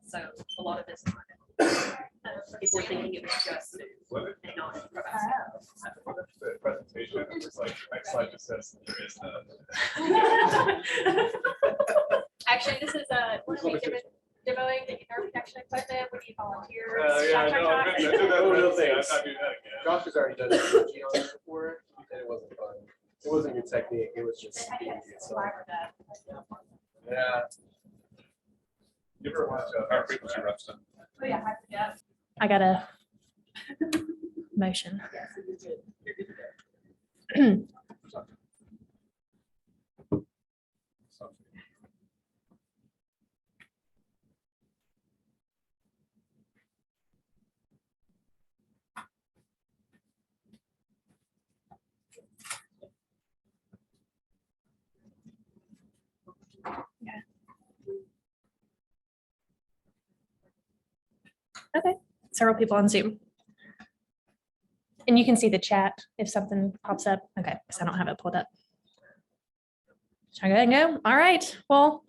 So a lot of this time, if we're thinking it was just and not The presentation was like, next slide just says there is Actually, this is what are we demoing the nerve connection equipment. We need volunteers. yeah, Check, check, no, check. I did that real thing. I'm not doing that again. Josh has already done EMG on this before, and it wasn't fun. It wasn't good technique. It was just EMG itself. Yeah. You ever watch High Frequency Reston? Oh, yeah, I forget. I got a motion. Okay, several people on Zoom. And you can see the chat if something pops up. Okay, because I don't have it pulled up. Should I go ahead and go? All right, well,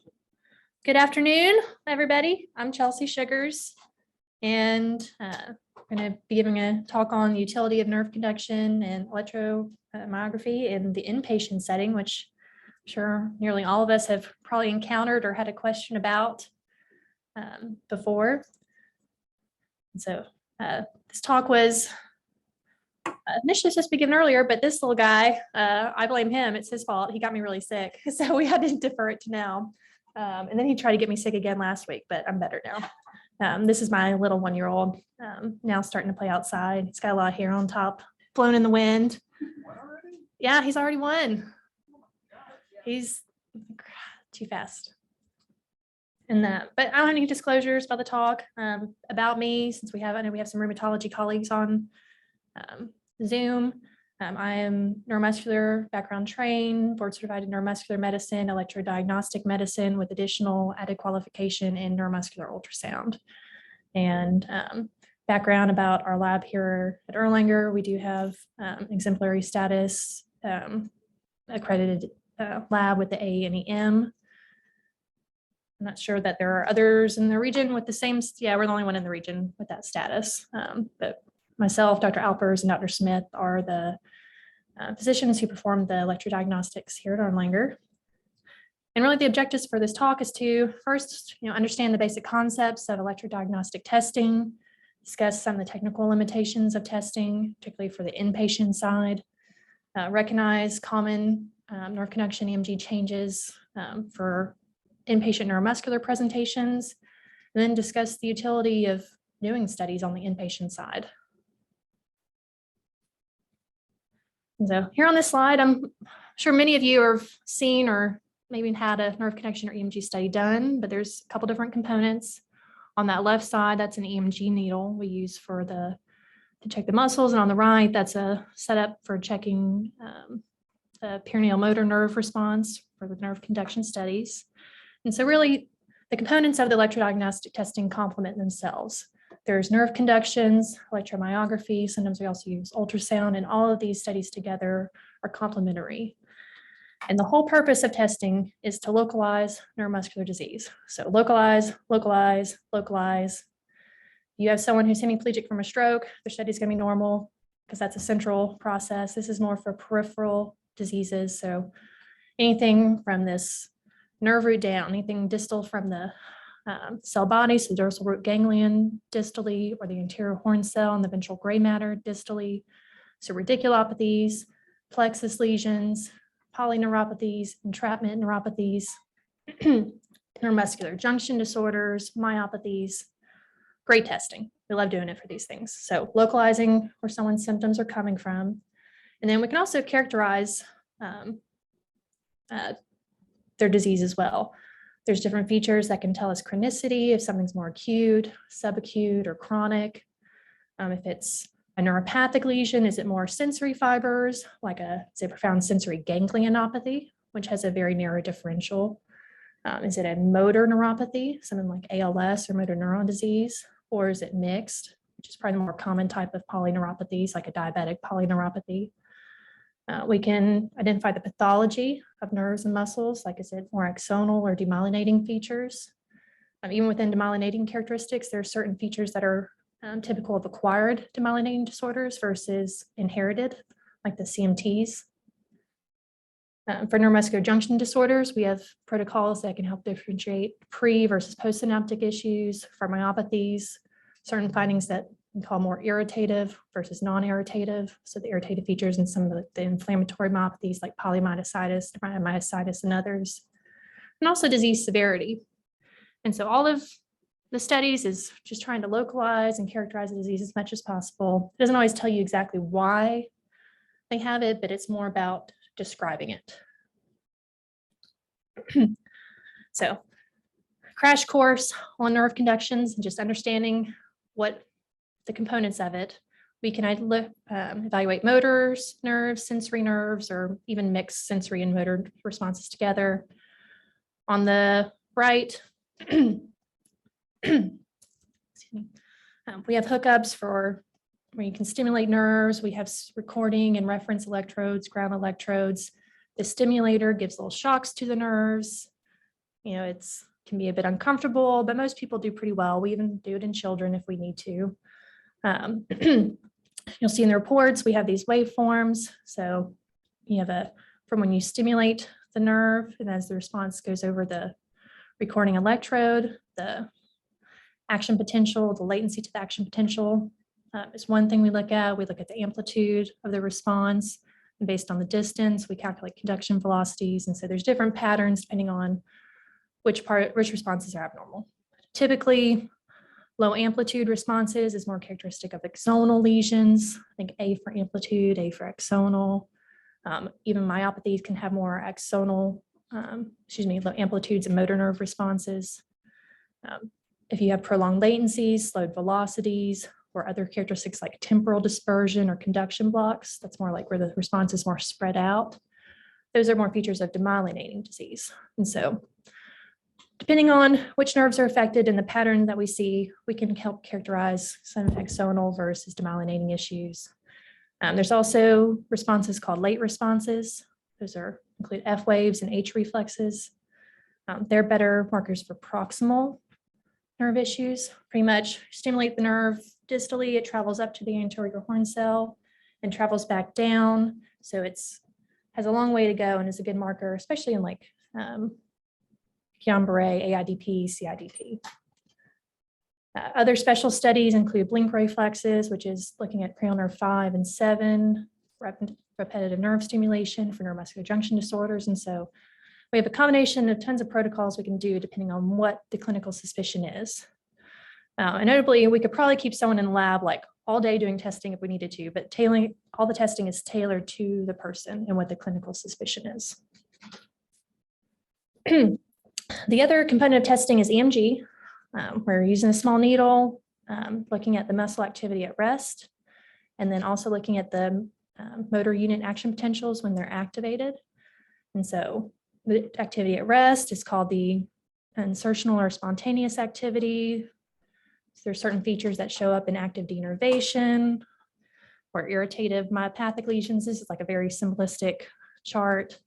good afternoon, everybody. I'm Chelsea Sugars, and I'm going to be giving a talk on the utility of nerve conduction and electromyography in the inpatient setting, which I'm sure nearly all of us have probably encountered or had a question about before. And so this talk was initially supposed to be given earlier, but this little guy, I blame him. It's his fault. He got me really sick. So we had to defer it to now. And then he tried to get me sick again last week, but I'm better now. This is my little 1-year-old now starting to play outside. He's got a lot of hair on top, blown in the wind. Yeah, he's already won. He's too fast. And but I don't have any disclosures about the talk about me, since I know we have some rheumatology colleagues on Zoom. I am neuromuscular background trained, board certified in neuromuscular medicine, electrodiagnostic medicine with additional added qualification in neuromuscular ultrasound. And background about our lab here at Erlanger, we do have exemplary status, accredited lab with the A and EM. I'm not sure that there are others in the region with the same, yeah, we're the only one in the region with that status. But myself, Dr. Alpers, and Dr. Smith are the physicians who perform the electrodiagnostics here at Erlanger. And really the objectives for this talk is to first, understand the basic concepts of electrodiagnostic testing, discuss some of the technical limitations of testing, particularly for the inpatient side, recognize common nerve conduction EMG changes for inpatient neuromuscular presentations, and then discuss the utility of doing studies on the inpatient side. And so here on this slide, I'm sure many of you have seen or maybe had a nerve conduction or EMG study done, but there's a couple different components. On that left side, that's an EMG needle we use to check the muscles, and on the right, that's a setup for checking the perineal motor nerve response for the nerve conduction studies. And so really the components of the electrodiagnostic testing complement themselves. There's nerve conductions, electromyography, sometimes we also use ultrasound, and all of these studies together are complementary. And the whole purpose of testing is to localize neuromuscular disease. So localize, localize, localize. You have someone who's hemiplegic from a stroke, their study is going to be normal because that's a central process. This is more for peripheral diseases. So anything from this nerve root down, anything distal from the cell body, so the dorsal root ganglion distally, or the anterior horn cell and the ventral gray matter distally. So radiculopathies, plexus lesions, polyneuropathies, entrapment neuropathies, neuromuscular junction disorders, myopathies. Great testing. We love doing it for these things. So localizing where someone's symptoms are coming from. And then we can also characterize their disease as well. There's different features that can tell us chronicity, if something's more acute, subacute, or chronic. If it's a neuropathic lesion, is it more sensory fibers, like say, profound sensory ganglionopathy, which has a very narrow differential? Is it a motor neuropathy, something like ALS or motor neuron disease, or is it mixed, which is probably the more common type of polyneuropathies, like a diabetic polyneuropathy? We can identify the pathology of nerves and muscles, like is it more axonal or demyelinating features? Even within demyelinating characteristics, there are certain features that are typical of acquired demyelinating disorders versus inherited, like the CMTs. For neuromuscular junction disorders, we have protocols that can help differentiate pre versus postsynaptic issues. For myopathies, certain findings that we call more irritative versus non-irritative. So the irritative features in some of the inflammatory myopathies like polymyositis, dermatomyositis, and others. And also disease severity. And so all of the studies is just trying to localize and characterize the disease as much as possible. It doesn't always tell you exactly why they have it, but it's more about describing it. So, crash course on nerve conductions and just understanding what the components of it. We can evaluate motors, nerves, sensory nerves, or even mix sensory and motor responses together. On the right, we have hookups for where you can stimulate nerves. We have recording and reference electrodes, ground electrodes. The stimulator gives little shocks to the nerves. You know, can be a bit uncomfortable, but most people do pretty well. We even do it in children if we need to. You'll see in the reports, we have these waveforms. So you have from when you stimulate the nerve, and as the response goes over the recording electrode, the action potential, the latency to the action potential is one thing we look at. We look at the amplitude of the response, and based on the distance, we calculate conduction velocities. And so there's different patterns depending on which responses are abnormal. Typically, low amplitude responses is more characteristic of axonal lesions. I think A for amplitude, A for axonal. Even myopathies can have more axonal, low amplitudes and motor nerve responses. If you have prolonged latencies, slowed velocities, or other characteristics like temporal dispersion or conduction blocks, that's more like where the response is more spread out. Those are more features of demyelinating disease. And so depending on which nerves are affected and the pattern that we see, we can help characterize some axonal versus demyelinating issues. There's also responses called late responses. Those include F waves and H reflexes. They're better markers for proximal nerve issues. Pretty much stimulate the nerve distally, it travels up to the anterior horn cell and travels back down. So has a long way to go and is a good marker, especially in like Guillain-Barré, AIDP, CIDP. Other special studies include blink reflexes, which is looking at cranial nerve 5 and 7, repetitive nerve stimulation for neuromuscular junction disorders. And so we have a combination of tons of protocols we can do depending on what the clinical suspicion is. And notably, we could probably keep someone in the lab like all day doing testing if we needed to, but all the testing is tailored to the person and what the clinical suspicion is. The other component of testing is EMG. We're using a small needle, looking at the muscle activity at rest, and then also looking at the motor unit action potentials when they're activated. And so the activity at rest is called the insertional or spontaneous activity. So there's certain features that show up in active denervation or irritative myopathic lesions. This is like a very simplistic chart.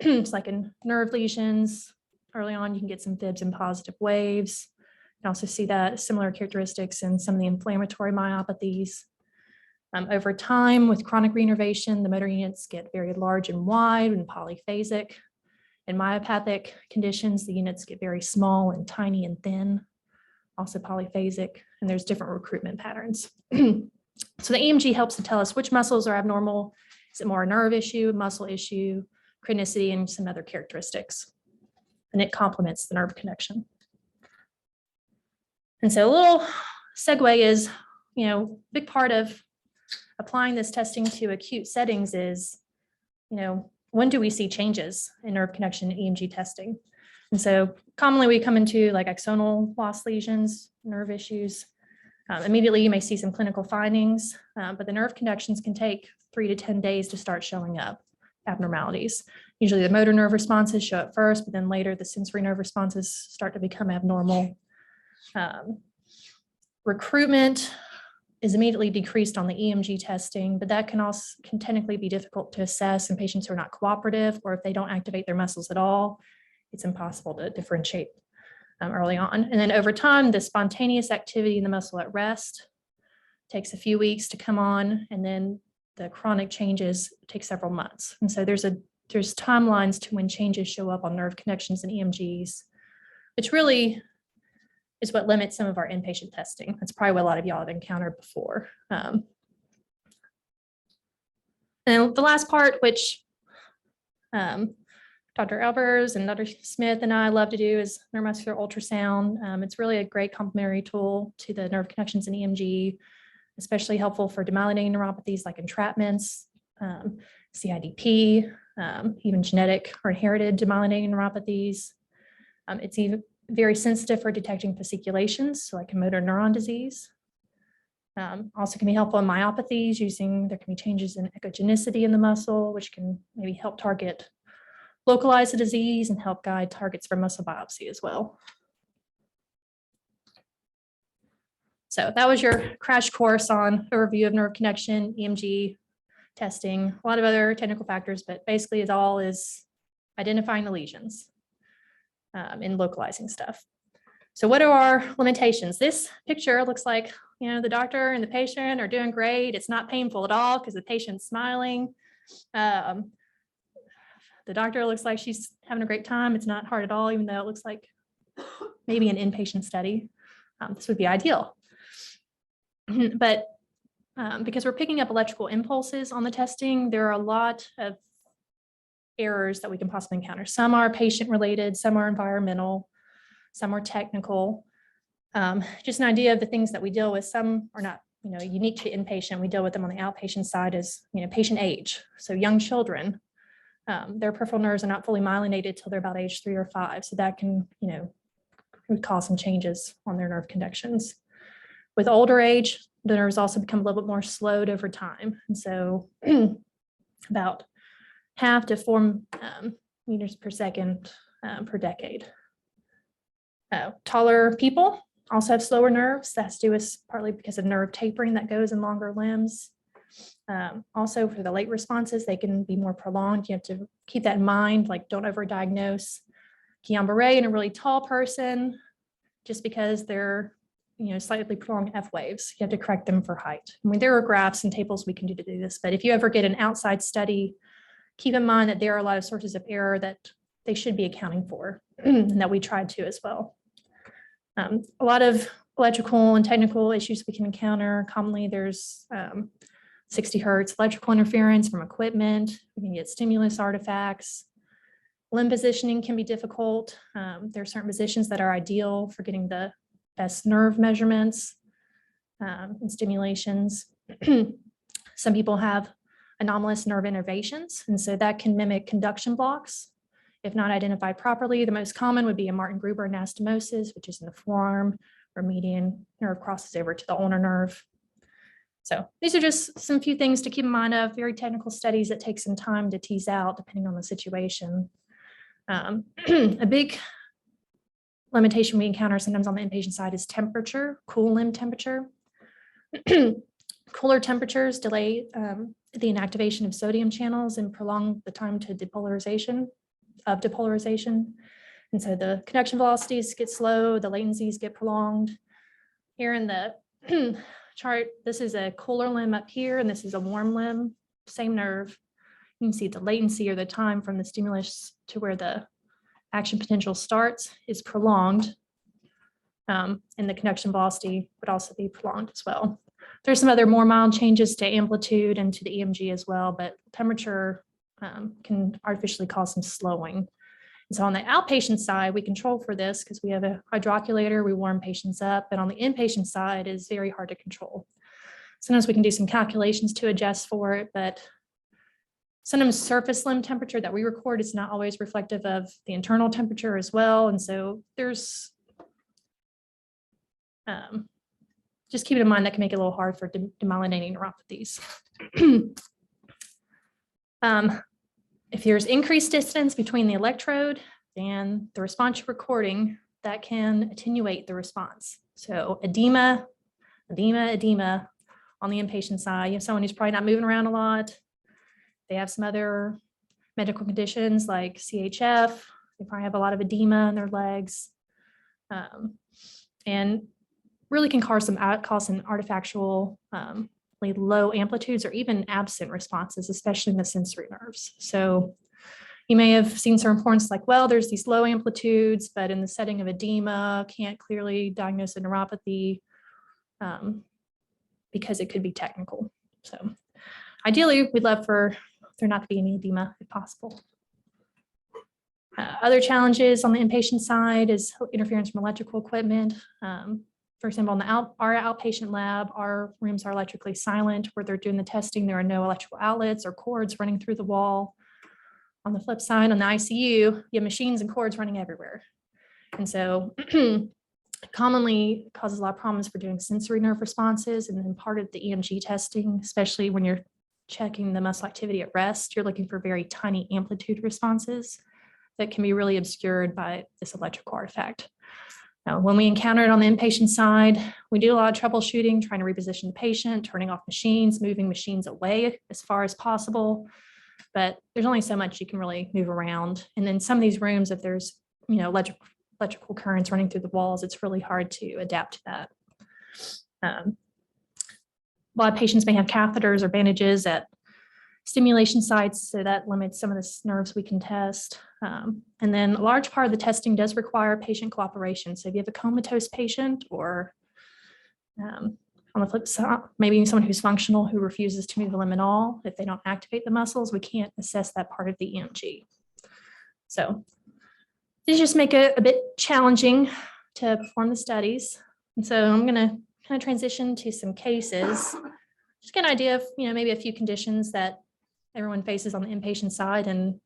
It's like in nerve lesions. Early on, you can get some fibs and positive waves. You can also see that similar characteristics in some of the inflammatory myopathies. Over time, with chronic reinnervation, the motor units get very large and wide and polyphasic. In myopathic conditions, the units get very small and tiny and thin, also polyphasic, and there's different recruitment patterns. So the EMG helps to tell us which muscles are abnormal. Is it more a nerve issue, muscle issue, chronicity, and some other characteristics? And it complements the nerve connection. And so a little segue is, big part of applying this testing to acute settings is, when do we see changes in nerve connection in EMG testing? And so commonly we come into like axonal loss lesions, nerve issues. Immediately you may see some clinical findings, but the nerve conductions can take 3 to 10 days to start showing up abnormalities. Usually the motor nerve responses show up first, but then later the sensory nerve responses start to become abnormal. Recruitment is immediately decreased on the EMG testing, but that can technically be difficult to assess in patients who are not cooperative, or if they don't activate their muscles at all, it's impossible to differentiate early on. And then over time, the spontaneous activity in the muscle at rest takes a few weeks to come on, and then the chronic changes take several months. And so there's timelines to when changes show up on nerve connections and EMGs, which really is what limits some of our inpatient testing. That's probably what a lot of y'all have encountered before. And the last part, which Dr. Albers and Dr. Smith and I love to do, is neuromuscular ultrasound. It's really a great complementary tool to the nerve connections in EMG, especially helpful for demyelinating neuropathies like entrapments, CIDP, even genetic or inherited demyelinating neuropathies. It's even very sensitive for detecting fasciculations, so like a motor neuron disease. Also can be helpful in myopathies there can be changes in echogenicity in the muscle, which can maybe help localize the disease and help guide targets for muscle biopsy as well. So that was your crash course on overview of nerve connection, EMG testing, a lot of other technical factors, but basically it all is identifying the lesions and localizing stuff. So what are our limitations? This picture looks like, the doctor and the patient are doing great. It's not painful at all because the patient's smiling. The doctor looks like she's having a great time. It's not hard at all, even though it looks like maybe an inpatient study. This would be ideal. But because we're picking up electrical impulses on the testing, there are a lot of errors that we can possibly encounter. Some are patient related, some are environmental, some are technical. Just an idea of the things that we deal with. Some are not, unique to inpatient. We deal with them on the outpatient side as, patient age. So young children, their peripheral nerves are not fully myelinated till they're about age 3 or 5. So that can, cause some changes on their nerve conductions. With older age, the nerves also become a little bit more slowed over time. And so about half to 4 meters per second per decade. Taller people also have slower nerves. That's due partly because of nerve tapering that goes in longer limbs. Also for the late responses, they can be more prolonged. You have to keep that in mind, like don't overdiagnose Guillain-Barré in a really tall person just because they're slightly prolonged F waves. You have to correct them for height. I mean, there are graphs and tables we can do to do this, but if you ever get an outside study, keep in mind that there are a lot of sources of error that they should be accounting for and that we tried to as well. A lot of electrical and technical issues we can encounter. Commonly, there's 60 hertz electrical interference from equipment. We can get stimulus artifacts. Limb positioning can be difficult. There are certain positions that are ideal for getting the best nerve measurements and stimulations. Some people have anomalous nerve innervations, and so that can mimic conduction blocks. If not identified properly, the most common would be a Martin Gruber anastomosis, which is in the forearm where median nerve crosses over to the ulnar nerve. So these are just some few things to keep in mind of very technical studies that take some time to tease out depending on the situation. A big limitation we encounter sometimes on the inpatient side is temperature, cool limb temperature. Cooler temperatures delay the inactivation of sodium channels and prolong the time to depolarization. And so the conduction velocities get slow, the latencies get prolonged. Here in the chart, this is a cooler limb up here, and this is a warm limb, same nerve. You can see the latency or the time from the stimulus to where the action potential starts is prolonged, and the conduction velocity would also be prolonged as well. There's some other more mild changes to amplitude and to the EMG as well, but temperature can artificially cause some slowing. And so on the outpatient side, we control for this because we have a hydroculator, we warm patients up, but on the inpatient side is very hard to control. Sometimes we can do some calculations to adjust for it, but sometimes surface limb temperature that we record is not always reflective of the internal temperature as well. And so there's, just keep it in mind that can make it a little hard for demyelinating neuropathies. If there's increased distance between the electrode and the response you're recording, that can attenuate the response. So edema on the inpatient side. You have someone who's probably not moving around a lot. They have some other medical conditions like CHF. They probably have a lot of edema in their legs. And really can cause some artifactual low amplitudes or even absent responses, especially in the sensory nerves. So you may have seen some reports like, well, there's these low amplitudes, but in the setting of edema, can't clearly diagnose a neuropathy because it could be technical. So ideally, we'd love for there not to be any edema if possible. Other challenges on the inpatient side is interference from electrical equipment. For example, in our outpatient lab, our rooms are electrically silent. Where they're doing the testing, there are no electrical outlets or cords running through the wall. On the flip side, on the ICU, you have machines and cords running everywhere. And so commonly causes a lot of problems for doing sensory nerve responses. And then part of the EMG testing, especially when you're checking the muscle activity at rest, you're looking for very tiny amplitude responses that can be really obscured by this electrical artifact. Now, when we encounter it on the inpatient side, we do a lot of troubleshooting, trying to reposition the patient, turning off machines, moving machines away as far as possible. But there's only so much you can really move around. And then some of these rooms, if there's electrical currents running through the walls, it's really hard to adapt to that. A lot of patients may have catheters or bandages at stimulation sites, so that limits some of the nerves we can test. And then a large part of the testing does require patient cooperation. So if you have a comatose patient or on the flip side, maybe someone who's functional who refuses to move the limb at all, if they don't activate the muscles, we can't assess that part of the EMG. So these just make it a bit challenging to perform the studies. And so I'm going to kind of transition to some cases, just get an idea of, maybe a few conditions that everyone faces on the inpatient side and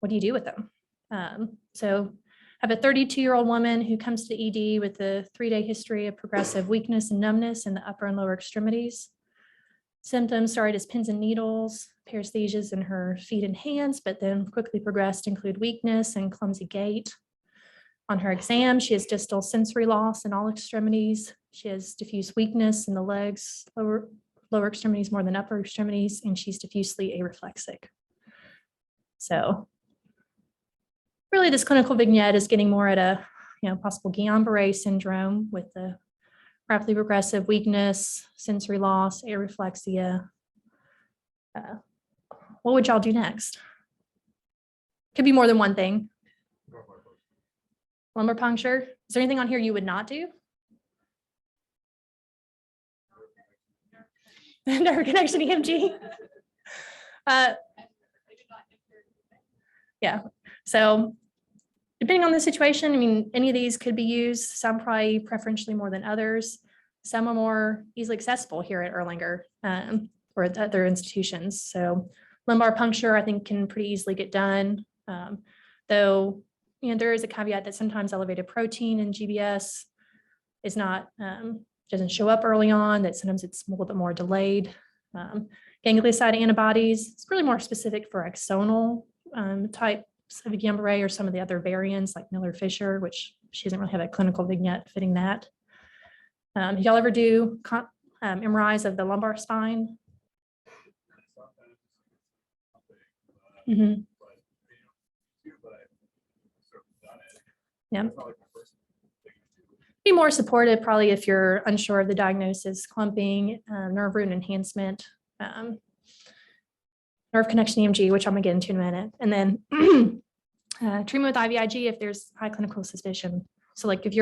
what do you do with them? So I have a 32-year-old woman who comes to ED with a 3-day history of progressive weakness and numbness in the upper and lower extremities. Symptoms started as pins and needles, paresthesias in her feet and hands, but then quickly progressed to include weakness and clumsy gait. On her exam, she has distal sensory loss in all extremities. She has diffuse weakness in the legs, lower extremities more than upper extremities, and she's diffusely areflexic. So really this clinical vignette is getting more at a possible Guillain-Barré syndrome with the rapidly progressive weakness, sensory loss, areflexia. What would y'all do next? Could be more than one thing. Lumbar puncture. Is there anything on here you would not do? Nerve connection EMG. Yeah. So depending on the situation, any of these could be used. Some probably preferentially more than others. Some are more easily accessible here at Erlanger or at other institutions. So lumbar puncture, I think, can pretty easily get done. Though, there is a caveat that sometimes elevated protein in GBS is not, doesn't show up early on, that sometimes it's a little bit more delayed. Ganglioside antibodies, it's really more specific for axonal types of Guillain-Barré or some of the other variants like Miller-Fisher, which she doesn't really have a clinical vignette fitting that. Y'all ever do MRIs of the lumbar spine? Mm-hmm. Yeah. Be more supportive probably if you're unsure of the diagnosis, clumping, nerve root enhancement, nerve connection EMG, which I'm gonna get into in a minute. And then treatment with IVIG if there's high clinical suspicion. So like if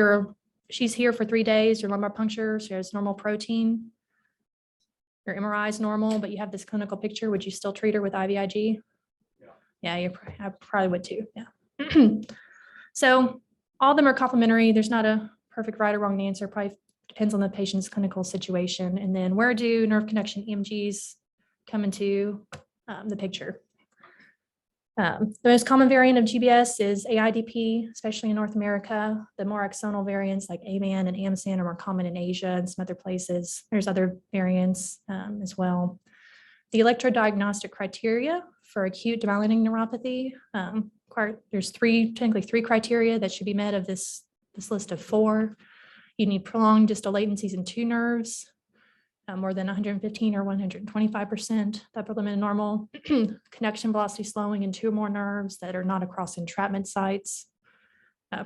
she's here for 3 days, your lumbar puncture, she has normal protein, your MRI is normal, but you have this clinical picture, would you still treat her with IVIG? Yeah, I probably would too, yeah. So all of them are complementary. There's not a perfect right or wrong answer, probably depends on the patient's clinical situation. And then where do nerve connection EMGs come into the picture? The most common variant of GBS is AIDP, especially in North America. The more axonal variants like AMAN and AMSAN are more common in Asia and some other places. There's other variants as well. The electrodiagnostic criteria for acute demyelinating neuropathy. There's technically three criteria that should be met of this list of 4. You need prolonged distal latencies in 2 nerves, more than 115 or 125% upper limit of normal, conduction velocity slowing in 2 or more nerves that are not across entrapment sites,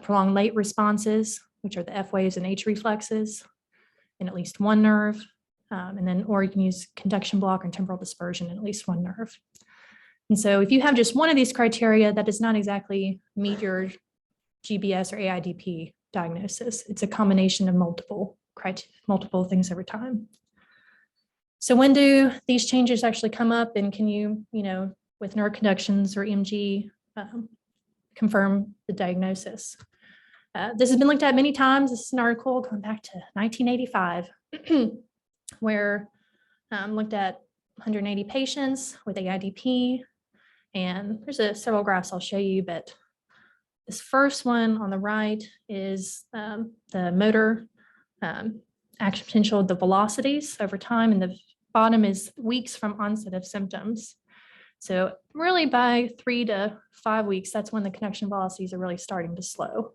prolonged late responses, which are the F waves and H reflexes, in at least 1 nerve, or you can use conduction block and temporal dispersion in at least 1 nerve. And so if you have just one of these criteria, that does not exactly meet your GBS or AIDP diagnosis. It's a combination of multiple things over time. So when do these changes actually come up, and can you, with neuroconductions or EMG, confirm the diagnosis? This has been looked at many times. This is an article going back to 1985, where looked at 180 patients with AIDP, and there's several graphs I'll show you, but this first one on the right is the motor action potential of the velocities over time, and the bottom is weeks from onset of symptoms. So really by 3 to 5 weeks, that's when the conduction velocities are really starting to slow.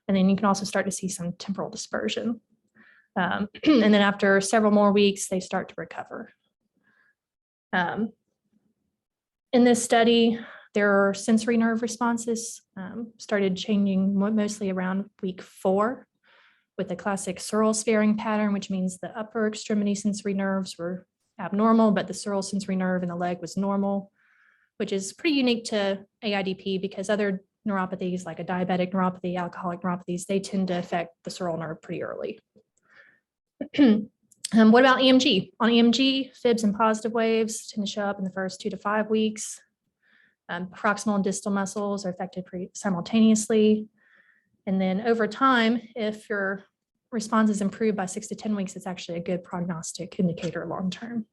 And then you can also start to see some temporal dispersion. And then after several more weeks, they start to recover. In this study, there are sensory nerve responses started changing mostly around week 4 with a classic sural sparing pattern, which means the upper extremity sensory nerves were abnormal, but the sural sensory nerve in the leg was normal, which is pretty unique to AIDP because other neuropathies like a diabetic neuropathy, alcoholic neuropathies, they tend to affect the sural nerve pretty early. What about EMG? On EMG, fibs and positive waves tend to show up in the first 2 to 5 weeks. Proximal and distal muscles are affected simultaneously. And then over time, if your response is improved by 6 to 10 weeks, it's actually a good prognostic indicator long-term.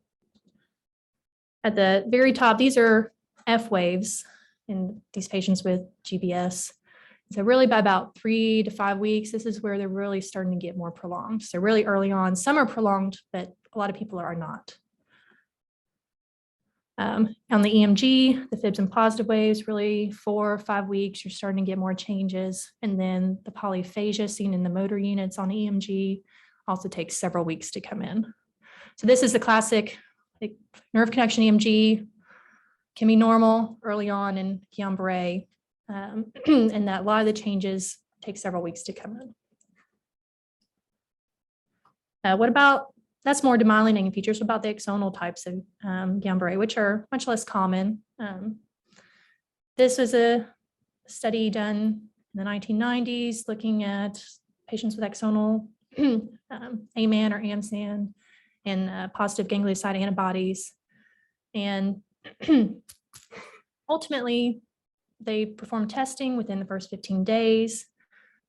At the very top, these are F waves in these patients with GBS. So really by about 3 to 5 weeks, this is where they're really starting to get more prolonged. So really early on, some are prolonged, but a lot of people are not. On the EMG, the fibs and positive waves, really 4 or 5 weeks, you're starting to get more changes. And then the polyphagia seen in the motor units on EMG also takes several weeks to come in. So this is the classic nerve conduction EMG, can be normal early on in Guillain-Barré, and that a lot of the changes take several weeks to come in. What about, that's more demyelinating features. What about the axonal types of Guillain-Barré, which are much less common? This was a study done in the 1990s looking at patients with axonal AMAN or AMSAN and positive ganglioside antibodies. And ultimately, they performed testing within the first 15 days,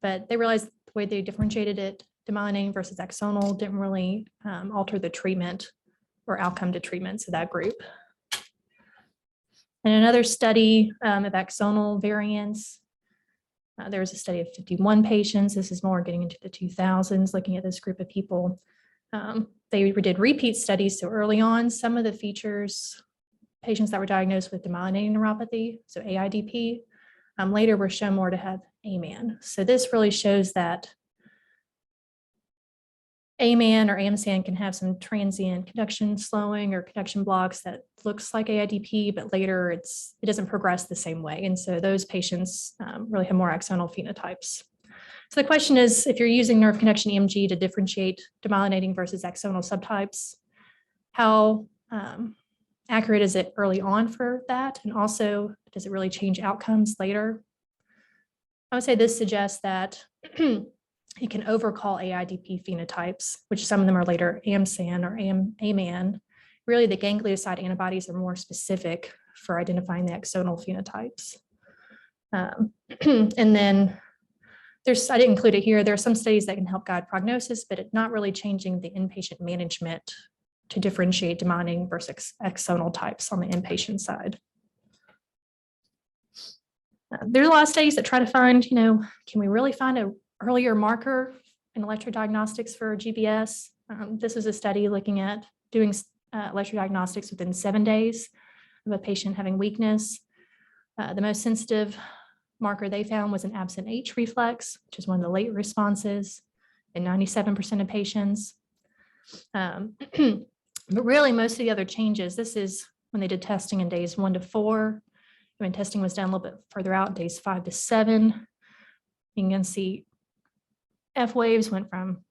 but they realized the way they differentiated it, demyelinating versus axonal, didn't really alter the treatment or outcome to treatment of that group. In another study of axonal variants, there was a study of 51 patients. This is more getting into the 2000s, looking at this group of people. They did repeat studies, so early on, some of the features, patients that were diagnosed with demyelinating neuropathy, so AIDP, later were shown more to have AMAN. So this really shows that AMAN or AMSAN can have some transient conduction slowing or conduction blocks that looks like AIDP, but later it doesn't progress the same way. And so those patients really have more axonal phenotypes. So the question is, if you're using nerve conduction EMG to differentiate demyelinating versus axonal subtypes, how accurate is it early on for that? And also, does it really change outcomes later? I would say this suggests that you can overcall AIDP phenotypes, which some of them are later AMSAN or AMAN. Really, the ganglioside antibodies are more specific for identifying the axonal phenotypes. And then I didn't include it here, there are some studies that can help guide prognosis, but it's not really changing the inpatient management to differentiate demyelinating versus axonal types on the inpatient side. There's a lot of studies that try to find, can we really find an earlier marker in electrodiagnostics for GBS? This is a study looking at doing electrodiagnostics within 7 days of a patient having weakness. The most sensitive marker they found was an absent H reflex, which is one of the late responses in 97% of patients. But really, most of the other changes, this is when they did testing in days 1 to 4. When testing was done a little bit further out, days 5 to 7. You can see F waves went from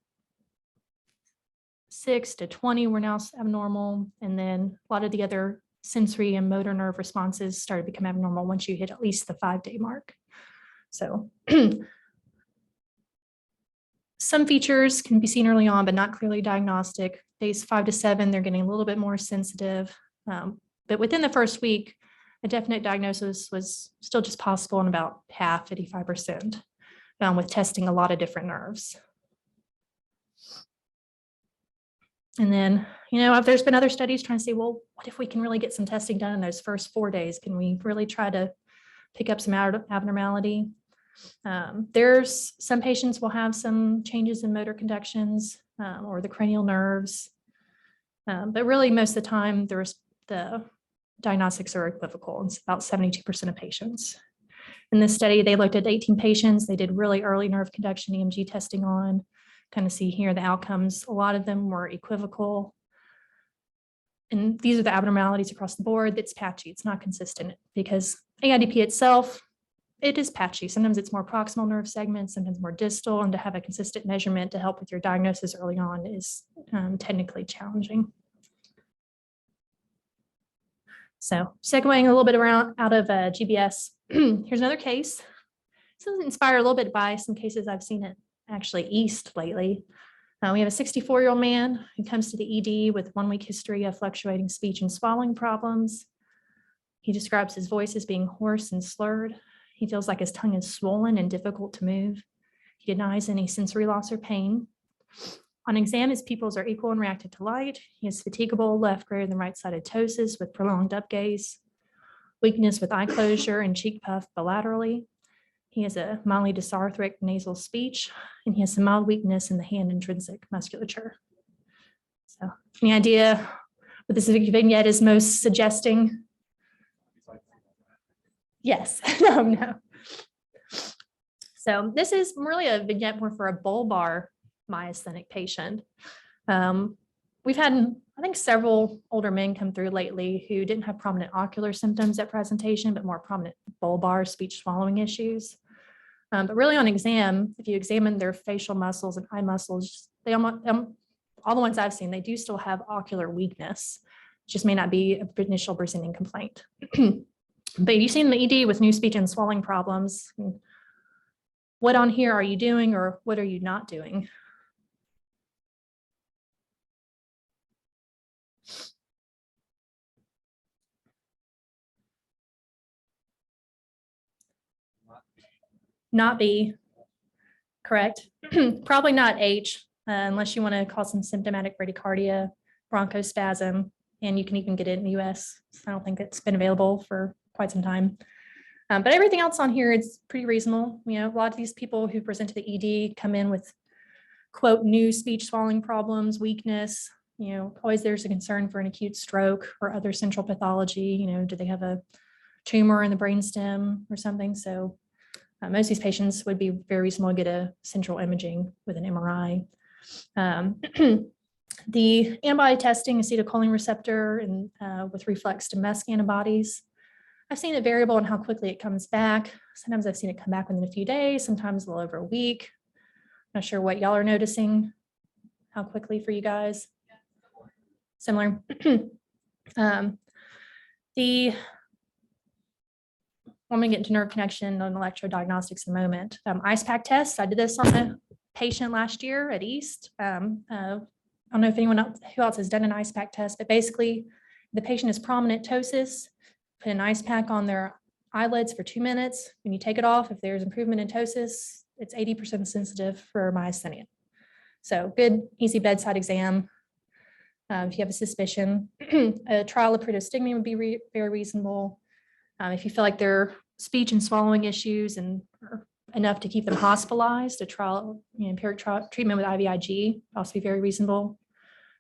6 to 20 were now abnormal. And then a lot of the other sensory and motor nerve responses started to become abnormal once you hit at least the 5-day mark. So some features can be seen early on, but not clearly diagnostic. Days 5 to 7, they're getting a little bit more sensitive. But within the first week, a definite diagnosis was still just possible in about half, 55%, with testing a lot of different nerves. And then, there's been other studies trying to say, well, what if we can really get some testing done in those first 4 days? Can we really try to pick up some abnormality? There's some patients will have some changes in motor conductions or the cranial nerves. But really, most of the time, the diagnostics are equivocal. It's about 72% of patients. In this study, they looked at 18 patients. They did really early nerve conduction EMG testing on. Kind of see here the outcomes. A lot of them were equivocal. And these are the abnormalities across the board. It's patchy. It's not consistent because AIDP itself, it is patchy. Sometimes it's more proximal nerve segments, sometimes more distal, and to have a consistent measurement to help with your diagnosis early on is technically challenging. So segueing a little bit around out of GBS, here's another case. This is inspired a little bit by some cases I've seen at actually East lately. We have a 64-year-old man who comes to the ED with 1-week history of fluctuating speech and swallowing problems. He describes his voice as being hoarse and slurred. He feels like his tongue is swollen and difficult to move. He denies any sensory loss or pain. On exam, his pupils are equal and reactive to light. He is fatigable, left greater than right-sided ptosis with prolonged upgaze, weakness with eye closure and cheek puff bilaterally. He has a mildly dysarthric nasal speech, and he has some mild weakness in the hand intrinsic musculature. So any idea what this vignette is most suggesting? Yes, no. So this is really a vignette more for a bulbar myasthenic patient. We've had, I think, several older men come through lately who didn't have prominent ocular symptoms at presentation, but more prominent bulbar speech swallowing issues. But really on exam, if you examine their facial muscles and eye muscles, they all the ones I've seen, they do still have ocular weakness. It just may not be an initial presenting complaint. But you've seen the ED with new speech and swallowing problems. What on here are you doing, or what are you not doing? Not B, correct. Probably not H, unless you want to cause some symptomatic bradycardia, bronchospasm, and you can even get it in the US. I don't think it's been available for quite some time. But everything else on here is pretty reasonable. A lot of these people who present to the ED come in with, quote, new speech swallowing problems, weakness. Always there's a concern for an acute stroke or other central pathology. Do they have a tumor in the brainstem or something? So most of these patients would be very reasonable to get a central imaging with an MRI. The antibody testing, acetylcholine receptor, and with reflex to MESC antibodies, I've seen it variable in how quickly it comes back. Sometimes I've seen it come back within a few days, sometimes a little over a week. Not sure what y'all are noticing, how quickly for you guys. Similar. I'm going to get into nerve connection and electrodiagnostics in a moment. Ice pack tests. I did this on a patient last year at East. I don't know if anyone else who else has done an ice pack test, but basically the patient has prominent ptosis, put an ice pack on their eyelids for 2 minutes. When you take it off, if there's improvement in ptosis, it's 80% sensitive for myasthenia. So good, easy bedside exam. If you have a suspicion, a trial of protostigmine would be very reasonable. If you feel like their speech and swallowing issues and enough to keep them hospitalized, a trial, empiric treatment with IVIG also be very reasonable.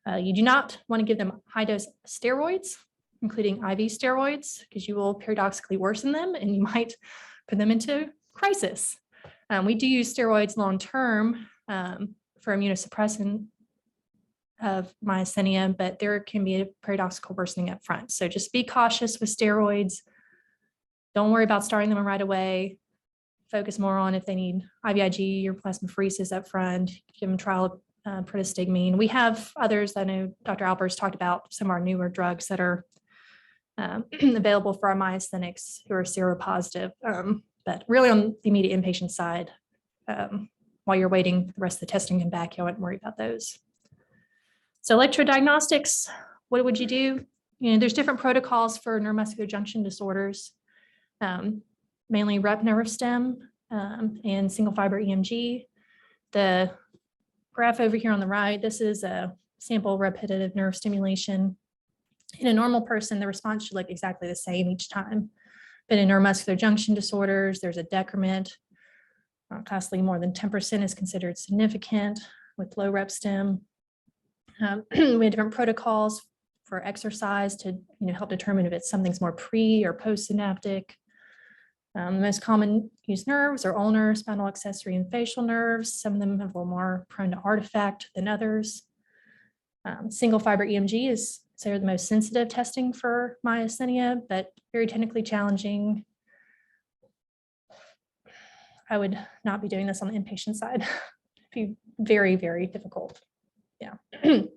You do not want to give them high dose steroids including IV steroids, because you will paradoxically worsen them and you might put them into crisis. We do use steroids long-term for immunosuppressant of myasthenia, but there can be a paradoxical worsening up front. So just be cautious with steroids. Don't worry about starting them right away. Focus more on if they need IVIG or plasmapheresis up front. Give them trial protistigmine. We have others. I know Dr. Alpers talked about some of our newer drugs that are available for our myasthenics who are seropositive. But really on the immediate inpatient side, while you're waiting for the rest of the testing to come back, you won't worry about those. So electrodiagnostics, what would you do? You know, there's different protocols for neuromuscular junction disorders, mainly rep nerve stem and single fiber EMG. The graph over here on the right, this is a sample repetitive nerve stimulation. In a normal person, the response should look exactly the same each time. But in neuromuscular junction disorders, there's a decrement. Classically, more than 10% is considered significant with low rep stim. We have different protocols for exercise to help determine if it's something's more pre or post-synaptic. The most common used nerves are ulnar, spinal accessory, and facial nerves. Some of them have a little more prone to artifact than others. Single fiber EMG is considered the most sensitive testing for myasthenia, but very technically challenging. I would not be doing this on the inpatient side. It'd be very, very difficult. Yeah. And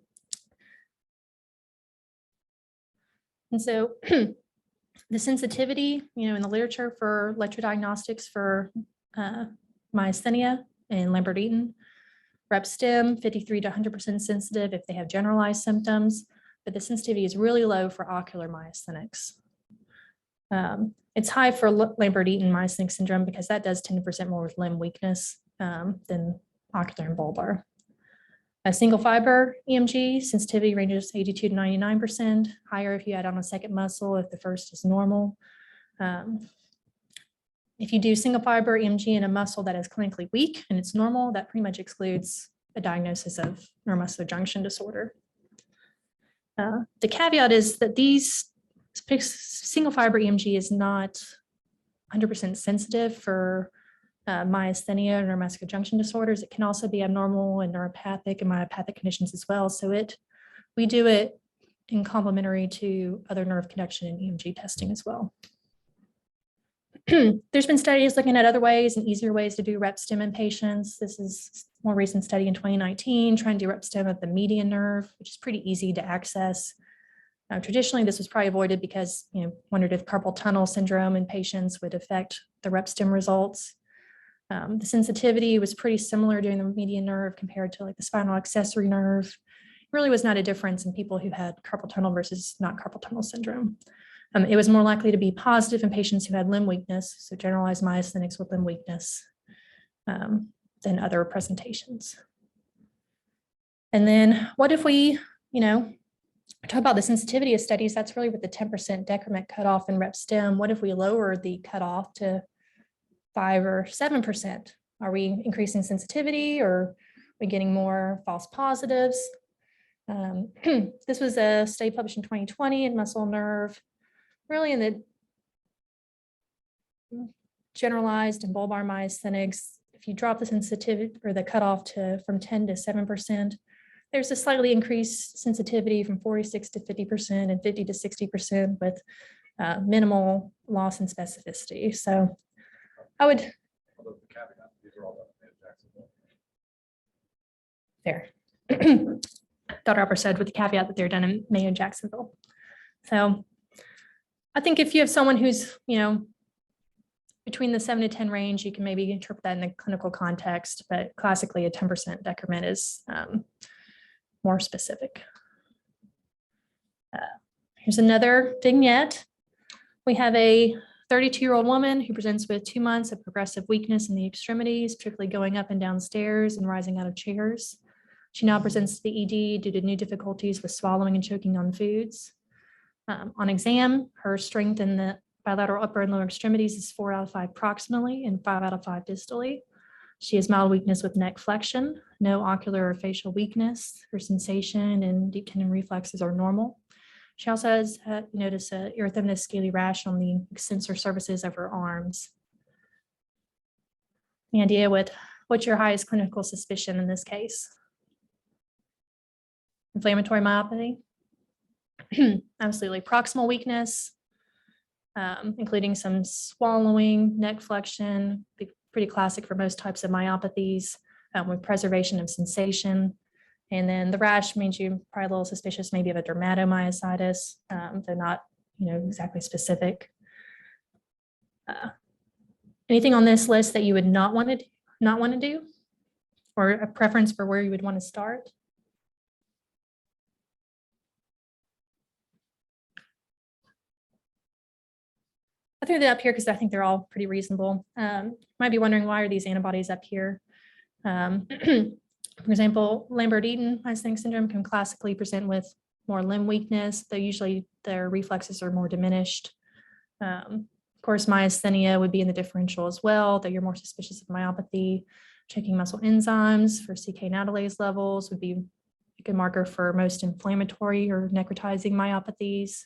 so the sensitivity, in the literature for electrodiagnostics for myasthenia and Lambert-Eaton, rep stim, 53 to 100% sensitive if they have generalized symptoms, but the sensitivity is really low for ocular myasthenics. It's high for Lambert-Eaton myasthenic syndrome because that does tend to present more with limb weakness than ocular and bulbar. A single fiber EMG sensitivity ranges 82 to 99%, higher if you add on a second muscle, if the first is normal. If you do single fiber EMG in a muscle that is clinically weak and it's normal, that pretty much excludes a diagnosis of neuromuscular junction disorder. The caveat is that these single fiber EMG is not 100% sensitive for myasthenia or neuromuscular junction disorders. It can also be abnormal in neuropathic and myopathic conditions as well. So we do it in complementary to other nerve conduction and EMG testing as well. There's been studies looking at other ways and easier ways to do rep stim in patients. This is a more recent study in 2019, trying to do rep stim at the median nerve, which is pretty easy to access. Traditionally, this was probably avoided because, wondered if carpal tunnel syndrome in patients would affect the rep stim results. The sensitivity was pretty similar during the median nerve compared to like the spinal accessory nerve. Really was not a difference in people who had carpal tunnel versus not carpal tunnel syndrome. It was more likely to be positive in patients who had limb weakness, so generalized myasthenics with limb weakness, than other presentations. And then what if we, talk about the sensitivity of studies? That's really with the 10% decrement cutoff in rep stim. What if we lower the cutoff to 5 or 7%? Are we increasing sensitivity, or are we getting more false positives? This was a study published in 2020 in muscle nerve, really in the generalized and bulbar myasthenics. If you drop the sensitivity or the cutoff from 10 to 7%, there's a slightly increased sensitivity from 46 to 50% and 50 to 60% with minimal loss in specificity. So I would. Although the caveat, these are all done in Fair. Jacksonville. Dr. Upper said with the caveat that they're done in Mayo Jacksonville. So I think if you have someone who's, between the 7 to 10 range, you can maybe interpret that in the clinical context, but classically a 10% decrement is more specific. Here's another vignette. We have a 32-year-old woman who presents with 2 months of progressive weakness in the extremities, particularly going up and down stairs and rising out of chairs. She now presents to the ED due to new difficulties with swallowing and choking on foods. On exam, her strength in the bilateral upper and lower extremities is 4 out of 5 proximally and 5 out of 5 distally. She has mild weakness with neck flexion, no ocular or facial weakness. Her sensation and deep tendon reflexes are normal. She also has noticed a erythematous scaly rash on the extensor surfaces of her arms. Any idea what's your highest clinical suspicion in this case? Inflammatory myopathy? Absolutely. Proximal weakness, including some swallowing, neck flexion, pretty classic for most types of myopathies, with preservation of sensation. And then the rash means you're probably a little suspicious maybe of a dermatomyositis. They're not, exactly specific. Anything on this list that you would not want to do, or a preference for where you would want to start? I threw that up here because I think they're all pretty reasonable. Might be wondering, why are these antibodies up here? For example, Lambert-Eaton myasthenic syndrome can classically present with more limb weakness, though usually their reflexes are more diminished. Of course, myasthenia would be in the differential as well, though you're more suspicious of myopathy. Checking muscle enzymes for CK natalase levels would be a good marker for most inflammatory or necrotizing myopathies,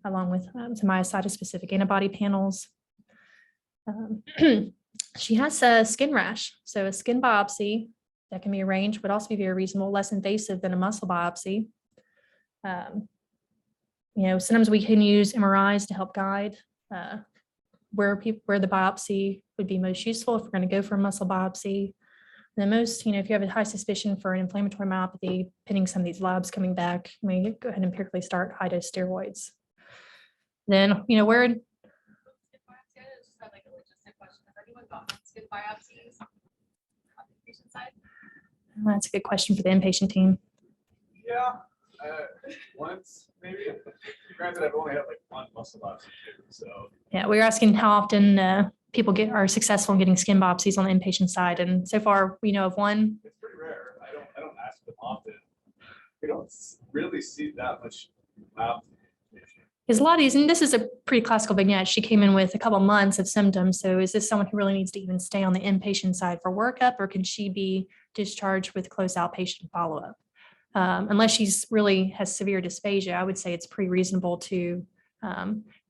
along with some myositis-specific antibody panels. She has a skin rash, so a skin biopsy that can be arranged would also be very reasonable, less invasive than a muscle biopsy. Sometimes we can use MRIs to help guide where the biopsy would be most useful if we're going to go for a muscle biopsy. And the most, if you have a high suspicion for an inflammatory myopathy, pending some of these labs coming back, you may go ahead and empirically start high-dose steroids. Then, where Skin biopsy, I just have like a logistic question. Has anyone gotten skin biopsies on the patient side? that's a good question for the inpatient team. Yeah, once maybe. Granted, I've only had like one muscle biopsy too, so. Yeah, we were asking how often people are successful in getting skin biopsies on the inpatient side, and so far we know of one. It's pretty rare. I don't ask them often. We don't really see that much biopsy. Because a lot of these, and this is a pretty classical vignette, she came in with a couple months of symptoms. So is this someone who really needs to even stay on the inpatient side for workup, or can she be discharged with close outpatient follow-up? Unless she's really has severe dysphagia, I would say it's pretty reasonable to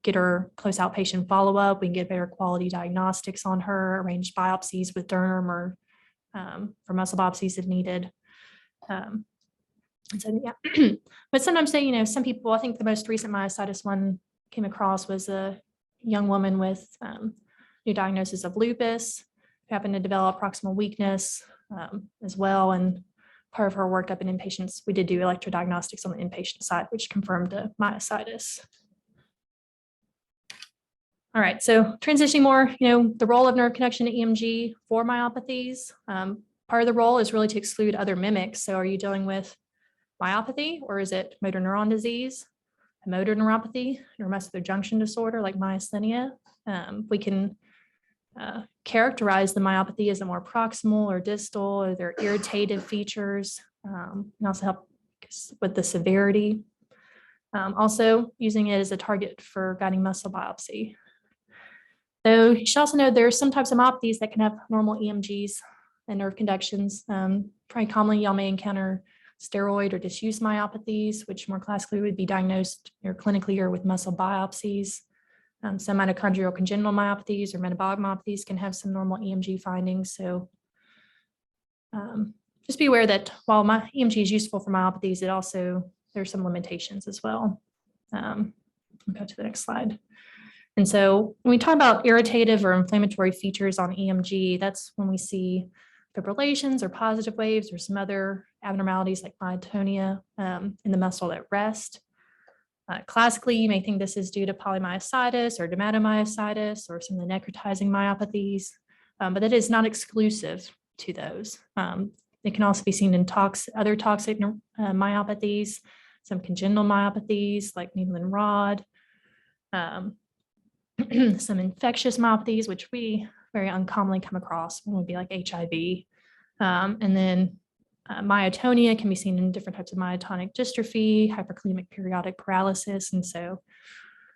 get her close outpatient follow-up. We can get better quality diagnostics on her, arrange biopsies with derm or for muscle biopsies if needed. So yeah, but sometimes some people, I think the most recent myositis one came across was a young woman with new diagnosis of lupus, who happened to develop proximal weakness as well. And part of her workup in inpatients, we did do electrodiagnostics on the inpatient side, which confirmed myositis. All right, so transitioning more, the role of nerve conduction to EMG for myopathies. Part of the role is really to exclude other mimics. So are you dealing with myopathy, or is it motor neuron disease, a motor neuropathy, neuromuscular junction disorder like myasthenia? We can characterize the myopathy as a more proximal or distal, or their irritative features, and also help with the severity. Also using it as a target for guiding muscle biopsy. Though you should also know there are some types of myopathies that can have normal EMGs and nerve conductions. Pretty commonly, y'all may encounter steroid or disuse myopathies, which more classically would be diagnosed clinically or with muscle biopsies. Some mitochondrial congenital myopathies or metabolic myopathies can have some normal EMG findings. So just be aware that while my EMG is useful for myopathies, there are some limitations as well. I'll go to the next slide. And so when we talk about irritative or inflammatory features on EMG, that's when we see fibrillations or positive waves or some other abnormalities like myotonia in the muscle at rest. Classically, you may think this is due to polymyositis or dermatomyositis or some of the necrotizing myopathies, but it is not exclusive to those. It can also be seen in other toxic myopathies, some congenital myopathies like needle and rod, some infectious myopathies, which we very uncommonly come across, one would be like HIV. And then myotonia can be seen in different types of myotonic dystrophy, hyperkalemic periodic paralysis. And so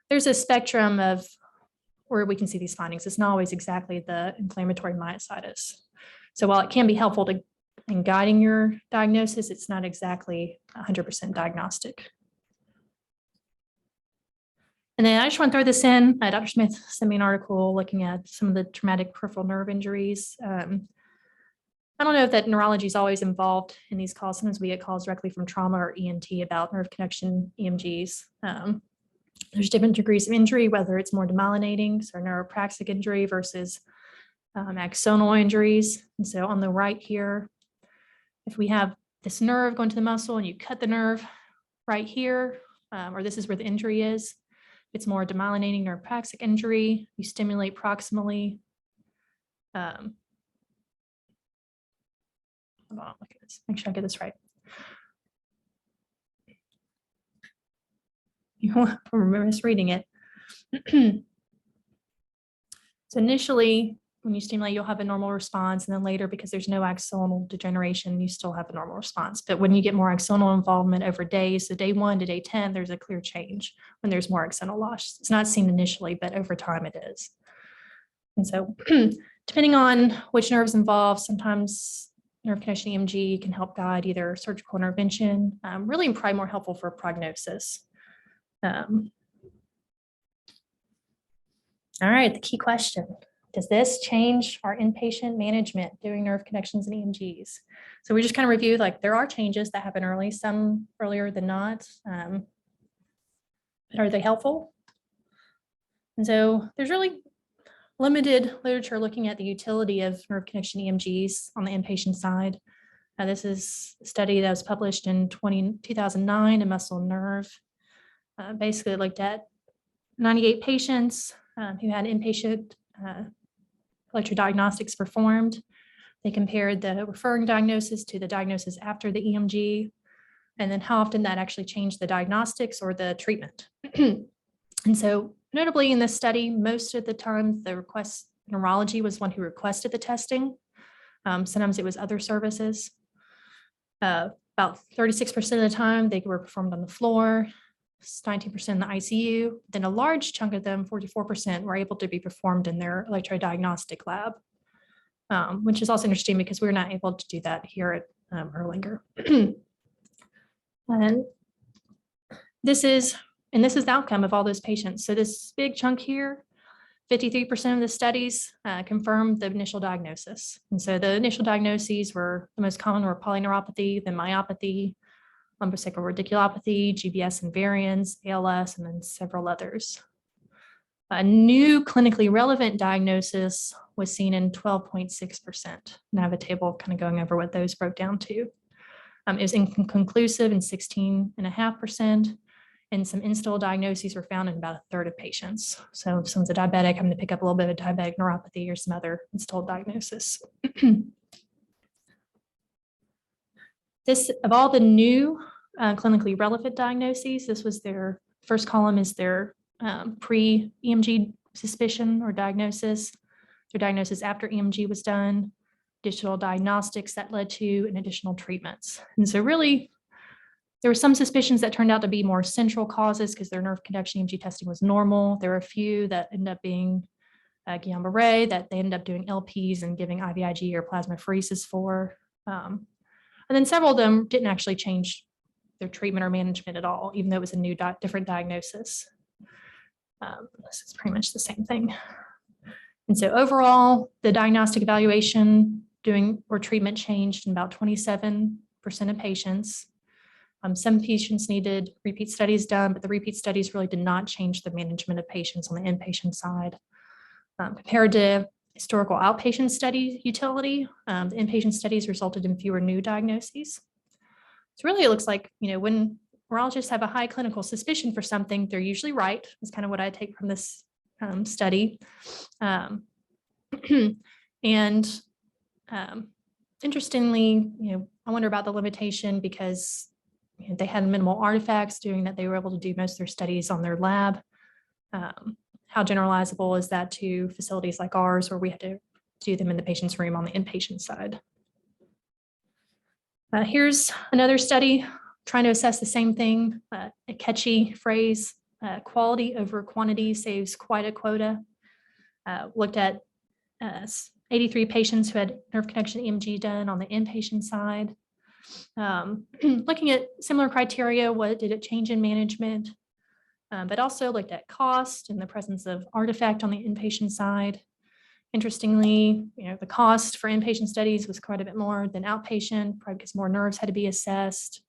there's a spectrum of where we can see these findings. It's not always exactly the inflammatory myositis. So while it can be helpful in guiding your diagnosis, it's not exactly 100% diagnostic. And then I just want to throw this in. Dr. Smith sent me an article looking at some of the traumatic peripheral nerve injuries. I don't know if that neurology is always involved in these calls. Sometimes we get calls directly from trauma or ENT about nerve connection EMGs. There's different degrees of injury, whether it's more demyelinating, so neuropraxic injury versus axonal injuries. And so on the right here, if we have this nerve going to the muscle and you cut the nerve right here, or this is where the injury is, it's more demyelinating neuropraxic injury. You stimulate proximally. Hold on, look at this. Make sure I get this right. You won't remember misreading it. So initially, when you stimulate, you'll have a normal response, and then later, because there's no axonal degeneration, you still have a normal response. But when you get more axonal involvement over days, so day 1 to day 10, there's a clear change when there's more axonal loss. It's not seen initially, but over time it is. And so depending on which nerves involved, sometimes nerve connection EMG can help guide either surgical intervention, really probably more helpful for prognosis. All right, the key question. Does this change our inpatient management doing nerve connections and EMGs? So we just kind of reviewed, like, there are changes that happen early, some earlier than not. But are they helpful? And so there's really limited literature looking at the utility of nerve connection EMGs on the inpatient side. This is a study that was published in 2009 in Muscle and Nerve. Basically looked at 98 patients who had inpatient electrodiagnostics performed. They compared the referring diagnosis to the diagnosis after the EMG, and then how often that actually changed the diagnostics or the treatment. And so notably in this study, most of the time the neurology was one who requested the testing. Sometimes it was other services. About 36% of the time they were performed on the floor, 19% in the ICU. Then a large chunk of them, 44%, were able to be performed in their electrodiagnostic lab, which is also interesting because we're not able to do that here at Erlanger. And this is the outcome of all those patients. So this big chunk here, 53% of the studies confirmed the initial diagnosis. And so the initial diagnoses were, the most common were polyneuropathy, then myopathy, lumbosacral radiculopathy, GBS invariants, ALS, and then several others. A new clinically relevant diagnosis was seen in 12.6%. And I have a table kind of going over what those broke down to. It was inconclusive in 16.5%, and some install diagnoses were found in about a third of patients. So if someone's a diabetic, I'm going to pick up a little bit of diabetic neuropathy or some other installed diagnosis. This, of all the new clinically relevant diagnoses, this was their first column is their pre-EMG suspicion or diagnosis, their diagnosis after EMG was done, additional diagnostics that led to and additional treatments. And so really, there were some suspicions that turned out to be more central causes because their nerve conduction EMG testing was normal. There were a few that ended up being Guillain-Barré that they ended up doing LPs and giving IVIG or plasmapheresis for. And then several of them didn't actually change their treatment or management at all, even though it was a new different diagnosis. This is pretty much the same thing. And so overall, the diagnostic evaluation or treatment changed in about 27% of patients. Some patients needed repeat studies done, but the repeat studies really did not change the management of patients on the inpatient side. Compared to historical outpatient study utility, the inpatient studies resulted in fewer new diagnoses. So really it looks like, when neurologists have a high clinical suspicion for something, they're usually right. That's kind of what I take from this study. And interestingly, I wonder about the limitation because they had minimal artifacts doing that. They were able to do most of their studies on their lab. How generalizable is that to facilities like ours where we had to do them in the patient's room on the inpatient side? Here's another study trying to assess the same thing, a catchy phrase, quality over quantity saves quite a quota. Looked at 83 patients who had nerve connection EMG done on the inpatient side. Looking at similar criteria, what did it change in management? but also looked at cost and the presence of artifact on the inpatient side. Interestingly, the cost for inpatient studies was quite a bit more than outpatient, probably because more nerves had to be assessed,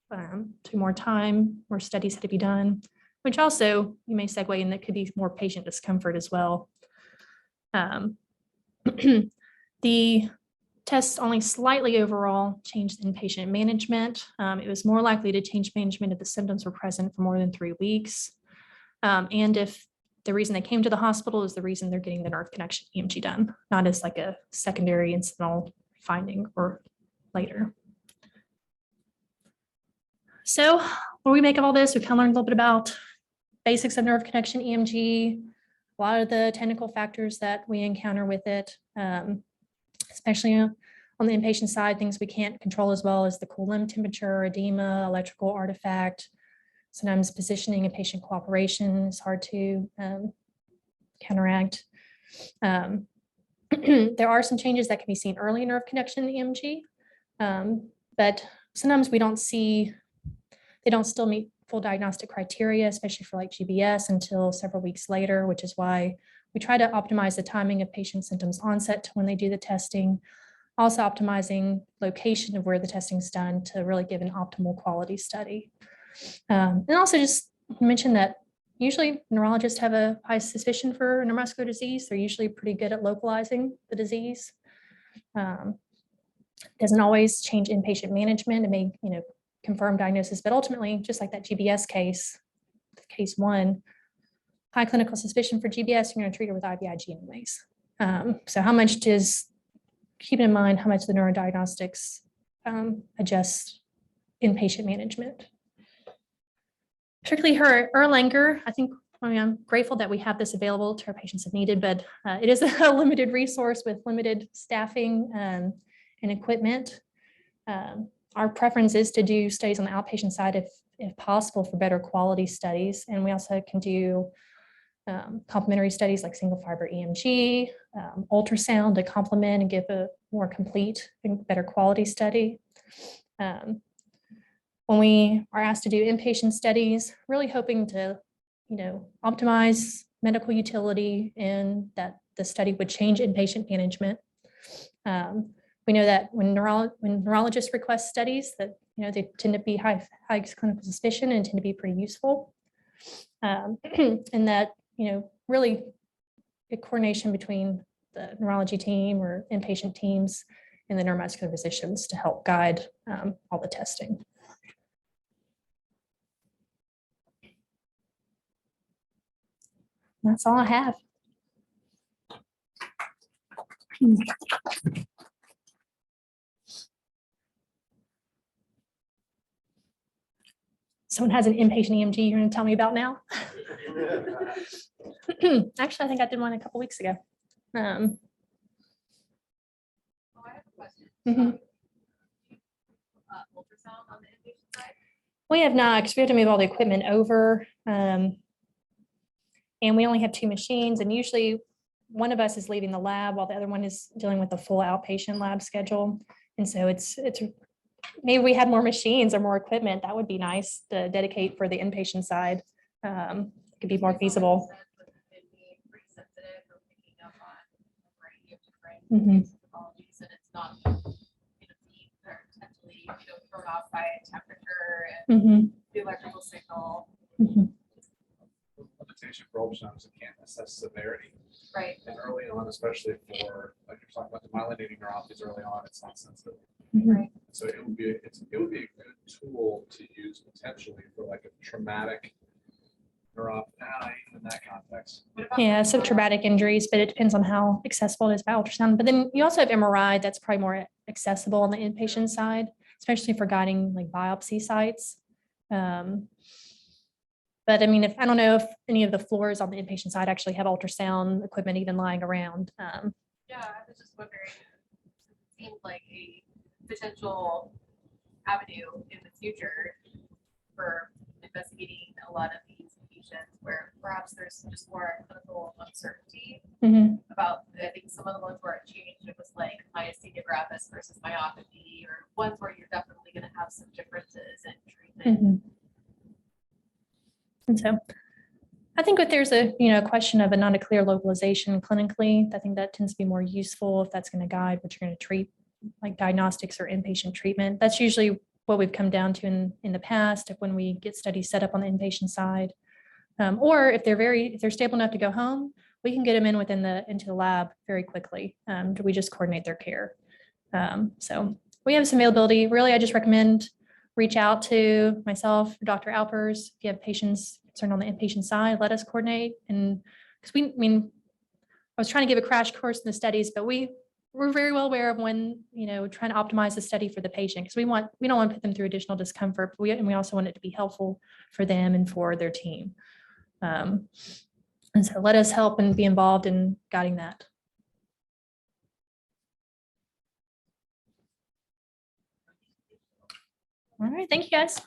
took more time, more studies had to be done, which also you may segue in that could be more patient discomfort as well. The tests only slightly overall changed inpatient management. It was more likely to change management if the symptoms were present for more than 3 weeks. And if the reason they came to the hospital is the reason they're getting the nerve connection EMG done, not as like a secondary incidental finding or later. So what do we make of all this? We kind of learned a little bit about basics of nerve connection EMG, a lot of the technical factors that we encounter with it, especially on the inpatient side, things we can't control as well as the cool limb temperature, edema, electrical artifact. Sometimes positioning and patient cooperation is hard to counteract. There are some changes that can be seen early in nerve connection EMG, but sometimes we don't see, they don't still meet full diagnostic criteria, especially for like GBS until several weeks later, which is why we try to optimize the timing of patient symptoms onset to when they do the testing, also optimizing location of where the testing is done to really give an optimal quality study. And also just mention that usually neurologists have a high suspicion for neuromuscular disease. They're usually pretty good at localizing the disease. Doesn't always change inpatient management. It may, confirm diagnosis, but ultimately, just like that GBS case, case 1, high clinical suspicion for GBS, you're going to treat it with IVIG anyways. So how much does, keep in mind how much the neurodiagnostics adjust inpatient management. Particularly her Erlanger, I'm grateful that we have this available to our patients if needed, but it is a limited resource with limited staffing and equipment. Our preference is to do studies on the outpatient side if possible for better quality studies. And we also can do complementary studies like single fiber EMG, ultrasound to complement and give a more complete and better quality study. When we are asked to do inpatient studies, really hoping to, optimize medical utility and that the study would change inpatient management. We know that when neurologists request studies that, they tend to be high clinical suspicion and tend to be pretty useful. And that, really a coordination between the neurology team or inpatient teams and the neuromuscular physicians to help guide all the testing. That's all I have. Someone has an inpatient EMG you're going to tell me about now? Actually, I think I did one a couple weeks ago. Oh, I have a question. Ultrasound on the inpatient side? We have not, because we have to move all the equipment over. And we only have 2 machines, and usually one of us is leaving the lab while the other one is dealing with the full outpatient lab schedule. And so it's maybe we had more machines or more equipment. That would be nice to dedicate for the inpatient side. It could be more feasible. It'd be pretty sensitive for picking up on a variety of different pathologies, and it's not deep or potentially thrown off by temperature and the electrical signal. Limitation for ultrasound is it can't assess severity. Right. And early on, especially for, like you're talking about the myelinating neuropathies early on, it's not sensitive. Right. So it would be a good tool to use potentially for like a traumatic neuropathy in that context. Yeah, so traumatic injuries, but it depends on how accessible it is by ultrasound. But then you also have MRI that's probably more accessible on the inpatient side, especially for guiding like biopsy sites. But I mean, I don't know if any of the floors on the inpatient side actually have ultrasound equipment even lying around. Yeah, I was just wondering, it seemed like a potential avenue in the future for investigating a lot of these patients where perhaps there's just more clinical uncertainty about, I think some of the ones where it changed, it was like myasthenia gravis versus myopathy, or ones where you're definitely going to have some differences in treatment. And so I think if there's a, question of a not a clear localization clinically, I think that tends to be more useful if that's going to guide what you're going to treat, like diagnostics or inpatient treatment. That's usually what we've come down to in the past when we get studies set up on the inpatient side. Or if they're stable enough to go home, we can get them in into the lab very quickly. We just coordinate their care. So we have some availability. Really, I just recommend reach out to myself, or Dr. Alpers. If you have patients concerned on the inpatient side, let us coordinate. And because I was trying to give a crash course in the studies, but we're very well aware of when, trying to optimize the study for the patient, because we don't want to put them through additional discomfort, but we also want it to be helpful for them and for their team. And so let us help and be involved in guiding that. All right, thank you guys.